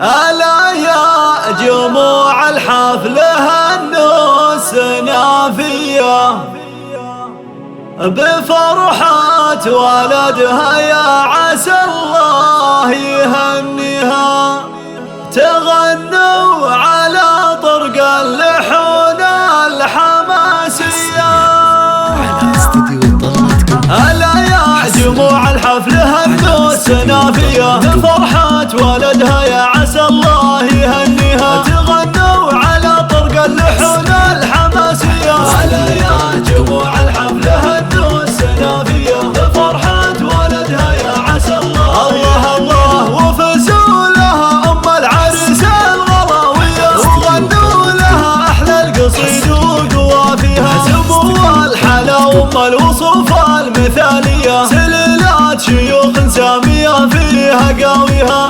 ألا يا جموع الحفل هنوا السنافية بفرحة ولدها، يا عسى الله يهنيها. تغنوا على طرق اللحون الحماسية. ألا يا جموع الحفل هنوا السنافية بفرحة ولدها، يا عسى الله يهنيها. تغنوا على طرق اللحون الحماسية. ألا يا جموع الحفل هنوا السنافية بفرحة ولدها، يا عسى الله الله الله. وفزوا لها أم العريس الغلاوية، وغنوا لها أحلى القصيد وقوافيها. سمو الحلا وأم الوصوف المثالية، سلالات شيوخ سامية فيها قاويها.